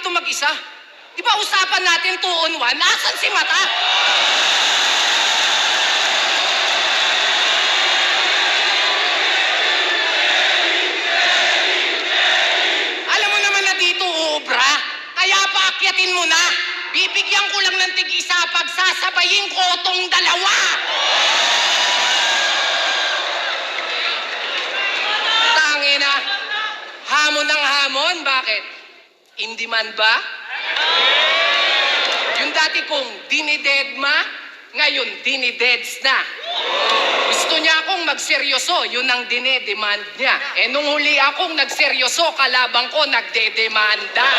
dito mag-isa? Di ba usapan natin 2 on 1? Asan si Mata? Alam mo naman na dito uubra. Kaya paakyatin mo na. Bibigyan ko lang ng tig-isa pag sasabayin ko tong dalawa. Tangina. Hamon ng hamon. Bakit? In demand ba? Yung dati kong dinidedma, ngayon dinideds na. Gusto niya akong magseryoso, yun ang dinedemand niya. Eh nung huli akong nagseryoso, kalabang ko nagdedemanda.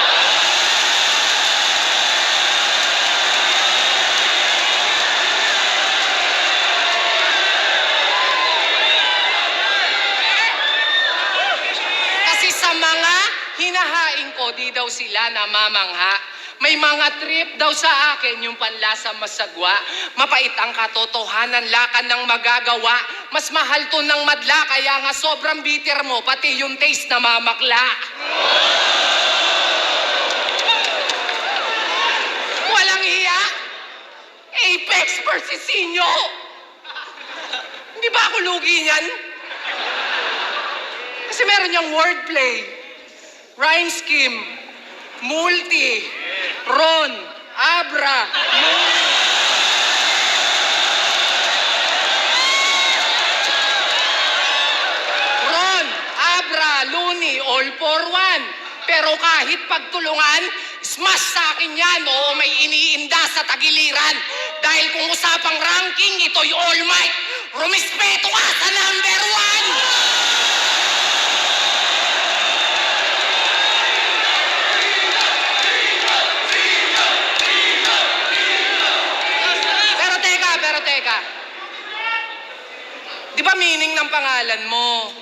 Kasi sa mga hinahain ko, di daw sila namamangha. May mga trip daw sa akin yung panlasa masagwa. Mapait ang katotohanan, lakan ng magagawa. Mas mahal to ng madla, kaya nga sobrang bitter mo, pati yung taste na mamakla. Walang hiya? Apex versus Sinyo. Hindi ba ako lugi niyan? Kasi meron niyang wordplay, rhyme scheme, multi, Ron, Abra, Luni, all for one. Pero kahit pagtulungan, smash sa akin yan. Oo, may iniinda sa tagiliran. Dahil kung usapang ranking, ito'y all might. Rumispeto ka sa number 1! Pero teka. Di ba meaning ng pangalan mo?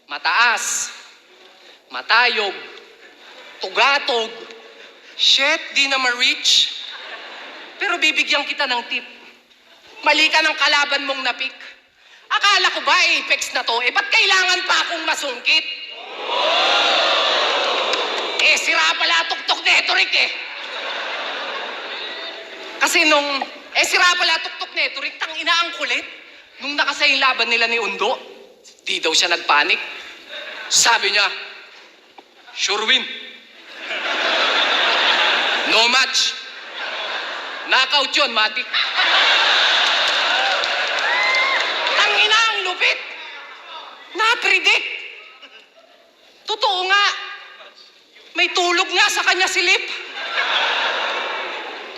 Mataas, matayog, tugatog. Shit, di na ma-reach. Pero bibigyan kita ng tip. Mali ka ng kalaban mong napik. Akala ko ba Apex na to? Eh, ba't kailangan pa akong masungkit? Eh, sira pala tuktok neto, Rick eh. Kasi sira pala tuktok neto, Rick, tangina ang kulit. Nung nakasay yung laban nila ni Undo, di daw siya nagpanik. Sabi niya, sure win. No match. Knockout yun, matik. Tangina ang lupit. Na-predict. Totoo nga. May tulog nga sa kanya silip.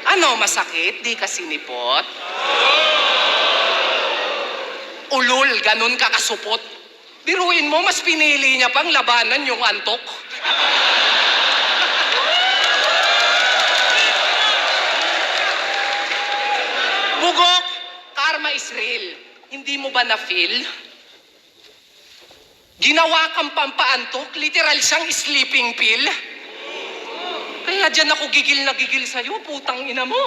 Ano, masakit? Di ka sinipot? Ulol, ganun ka kasupot. Biruin mo, mas pinili niya pang labanan yung antok. Bugok, karma is real. Hindi mo ba na-feel? Ginawa kang pampaantok, literal siyang sleeping pill. Kaya dyan ako gigil na gigil sa'yo, putang ina mo.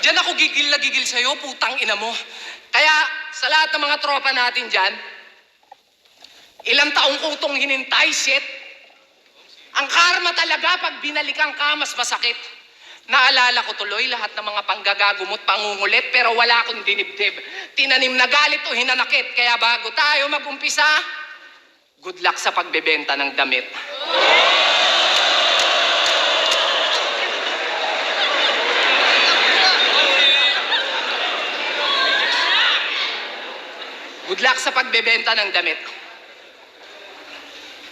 Diyan ako gigil na gigil sa'yo, putang ina mo. Kaya sa lahat ng mga tropa natin dyan, ilang taong ko itong hinintay, shit. Ang karma talaga, pag binalikan ka, mas masakit. Naalala ko tuloy lahat ng mga panggagagumot, pangungulit, pero wala akong dinibdib. Tinanim na galit o hinanakit. Kaya bago tayo mag-umpisa, good luck sa pagbebenta ng damit. Good luck sa pagbebenta ng damit.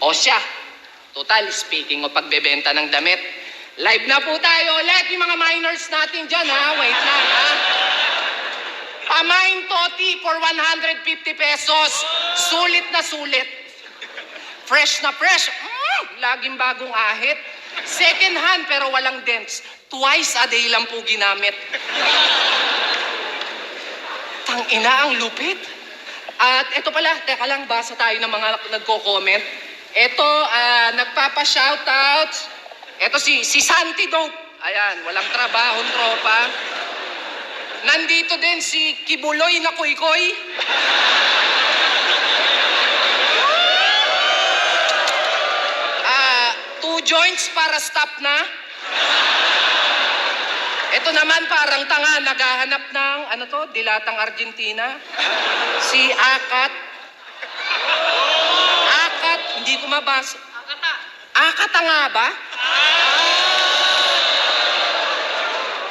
O siya, total, speaking of pagbebenta ng damit, live na po tayo ulit yung mga minors natin dyan, ha? Wait lang, ha? Pamain Toti for 150 pesos. Sulit na sulit. Fresh na fresh. Laging bagong ahit. Second hand pero walang dents. Twice a day lang po ginamit. Tangina ang lupit. At eto pala, teka lang, basa tayo ng mga nagko-comment. Eto, nagpapa-shoutout. Eto si Santi Dope. Ayan, walang trabahong tropa. Nandito din si Kibuloy na Koy-Koy. joints para stop na. Ito naman parang tanga, naghahanap ng, dilatang Argentina. Si Akat. Akat, hindi ko mabasa. Akata nga ba?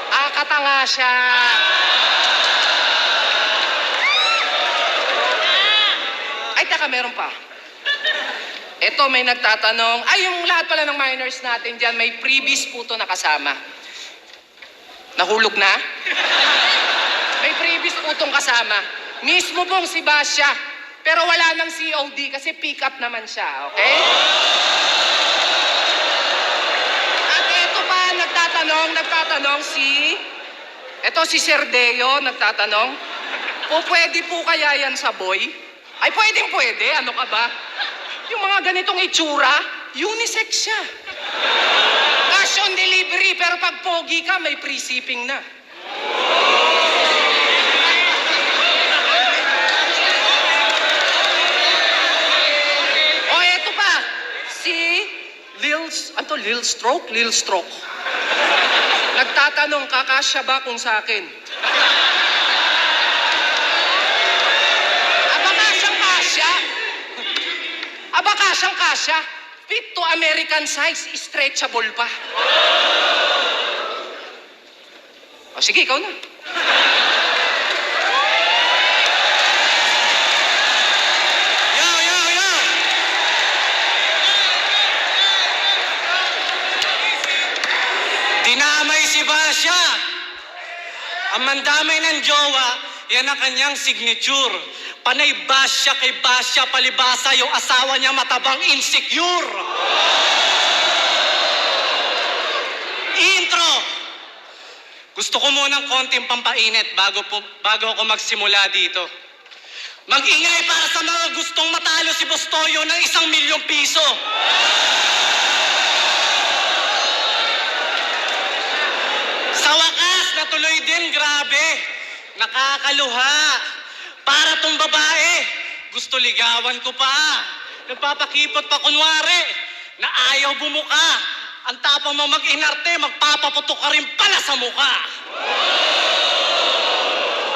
Akata nga siya. Ay, teka, meron pa. Ito, may nagtatanong. Ay, yung lahat pala ng minors natin dyan, may freebies po to nakasama. Nahulog na? May freebies po tong kasama. Mismo pong si Basya. Pero wala nang COD kasi pick up naman siya, okay? At ito pa, nagtatanong si... Ito si Serdeo, nagtatanong. Pwede po kaya yan sa boy? Ay, pwede. Ano ka ba? Yung mga ganitong itsura, unisex siya. Cash on delivery, pero pag pogi ka, may free shipping na. O, eto pa. Si Lil Stroke. Nagtatanong, kakasya ba kung sa akin? Kasyang kasya. Fit to American size, stretchable pa. O sige, ikaw na. Yo! Dinamay si Basya. Ang mandamay ng jowa, yan ang kanyang signature. Panay Basya kay Basya, palibasa yung asawa niya matabang insecure. Intro! Gusto ko munang konting pampainit bago ako magsimula dito. Mag-ingay para sa mga gustong matalo si Bustoyo ng 1,000,000 piso. Sa wakas, natuloy din, grabe. Nakakaluha. Para tong babae, gusto ligawan ko pa. Nagpapakipot pa kunwari na ayaw bumuka. Ang tapang mo mag-inarte, magpapaputok ka rin pala sa muka.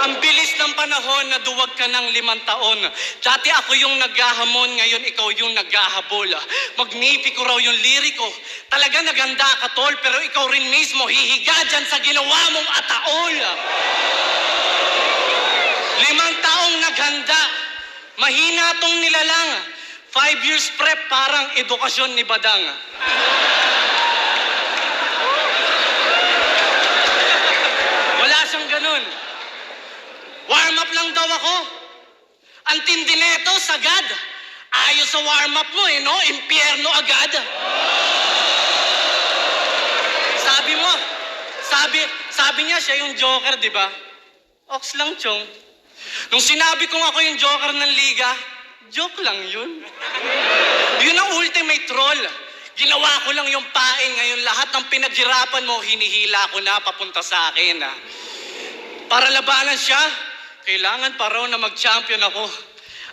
Ang bilis ng panahon na duwag ka ng 5 taon. Dati ako yung naghahamon, ngayon ikaw yung naghahabol. Magnifico raw yung liriko. Talaga naganda ka, tol, pero ikaw rin mismo hihiga dyan sa ginawa mong ataol. 5 taong naghanda. Mahina tong nilalang. 5 years prep parang edukasyon ni Badang. Wala siyang ganun. Warm up lang daw ako. Ang tindi neto, sagad. Ayos sa warm up mo no? Impyerno agad. Sabi niya siya yung joker, di ba? Ox lang, chong. Nung sinabi kong ako yung joker ng liga, joke lang yun. Yun ang ultimate troll. Ginawa ko lang yung pain. Ngayon lahat ng pinaghirapan mo, hinihila ko na papunta sa akin. Para labanan siya, kailangan pa raw na mag-champion ako.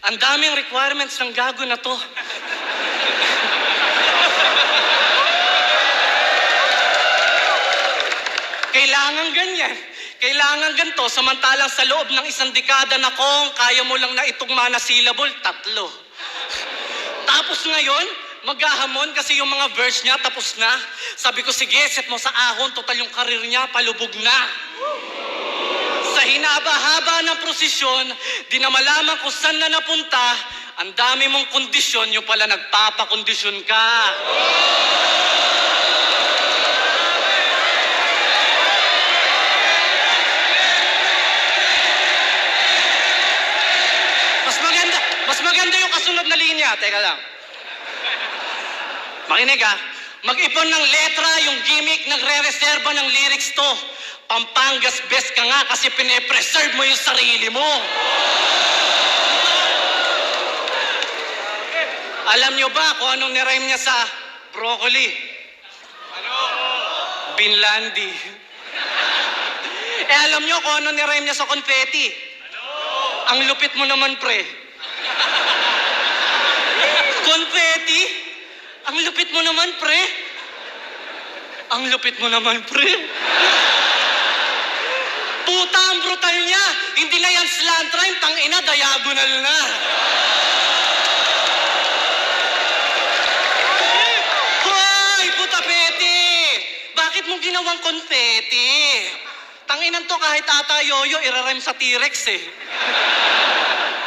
Ang daming requirements ng gago na to. Kailangan ganyan. Kailangan ganito, samantalang sa loob ng 1 dekada na kung kaya mo lang na itugma na syllable, 3. Tapos ngayon, maghahamon kasi yung mga verse niya tapos na. Sabi ko, sige, set mo sa ahon, total yung karir niya, palubog na. Sa hinaba-haba ng prosesyon, di na malaman kung saan na napunta, ang dami mong kondisyon, yung pala nagpapakondisyon ka. Mas maganda yung kasunod na linya. Teka lang. Makinig ha. Mag-ipon ng letra, yung gimmick, nagre-reserva ng lyrics to. Pampangas best ka nga kasi pine-preserve mo yung sarili mo. Alam nyo ba kung anong nirhyme niya sa broccoli? Ano? Binlandi. Alam nyo kung anong nirhyme niya sa confetti? Ano? Ang lupit mo naman, pre. Confetti? Ang lupit mo naman, pre. Ang lupit mo naman, pre. Puta, ang brutal niya. Hindi na yan slant rhyme, tangina, diagonal na. Hoy, puta peti! Bakit mo ginawang konfeti? Tanginan to kahit ata yoyo, irarem sa T-Rex eh.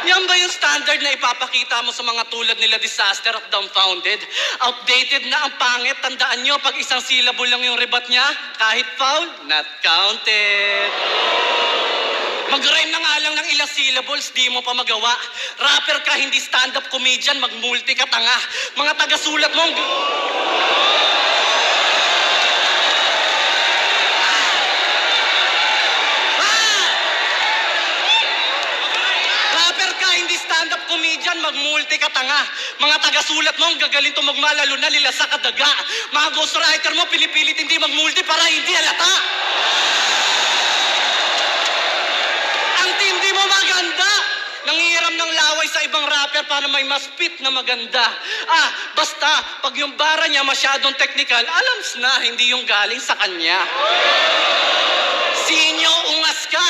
Yan ba yung standard na ipapakita mo sa mga tulad nila Disaster at Dumbfounded? Outdated na ang pangit. Tandaan nyo, pag isang syllable lang yung rebat niya, kahit foul, not counted. Mag-rhyme na nga lang ng ilang syllables, di mo pa magawa. Rapper ka, hindi stand-up comedian, mag-multi ka tanga. Mga taga-sulat mo, rapper ka, hindi stand-up comedian, mag-multi ka tanga. Mga taga-sulat mo, ang gagaling tumugma, lalo na lila sa kadaga. Mga ghostwriter mo, pinipilit hindi mag-multi para hindi halata. Ang tindi mo maganda. Nangihiram ng laway sa ibang rapper para may mas fit na maganda. Basta, pag yung bara niya masyadong technical, alams na, hindi yung galing sa kanya. Sinyo, ungas ka.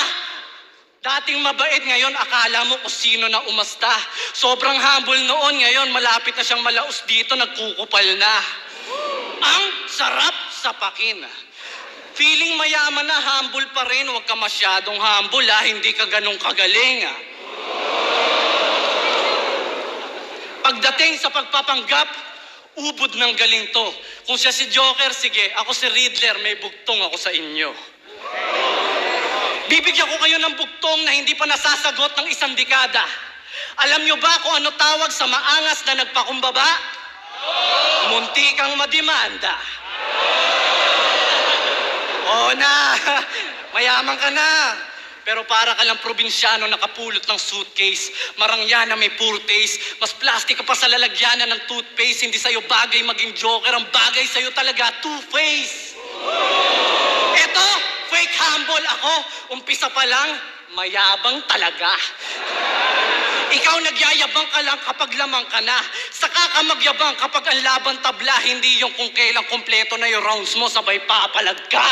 Dating mabait, ngayon akala mo kung sino na umasta. Sobrang humble noon, ngayon malapit na siyang malaos dito, nagkukupal na. Ang sarap sapakin. Feeling mayaman na, humble pa rin. Huwag ka masyadong humble hindi ka ganun kagaling Pagdating sa pagpapanggap, ubod ng galing to. Kung siya si Joker, sige, ako si Riddler, may bugtong ako sa inyo. Bibigyan ko kayo ng bugtong na hindi pa nasasagot ng isang dekada. Alam nyo ba kung ano tawag sa maangas na nagpakumbaba? Munti kang madimanda. Oo na, mayaman ka na. Pero para ka lang probinsyano nakapulot ng suitcase. Marangya na may poor taste. Mas plastic ka pa sa lalagyanan ng toothpaste. Hindi sa'yo bagay maging joker. Ang bagay sa'yo talaga, two-face. Eto, fake humble ako. Umpisa pa lang, mayabang talaga. Ikaw nagyayabang ka lang kapag lamang ka na. Saka ka magyabang kapag ang laban tabla. Hindi yung kung kailang kompleto na yung rounds mo, sabay papalag ka.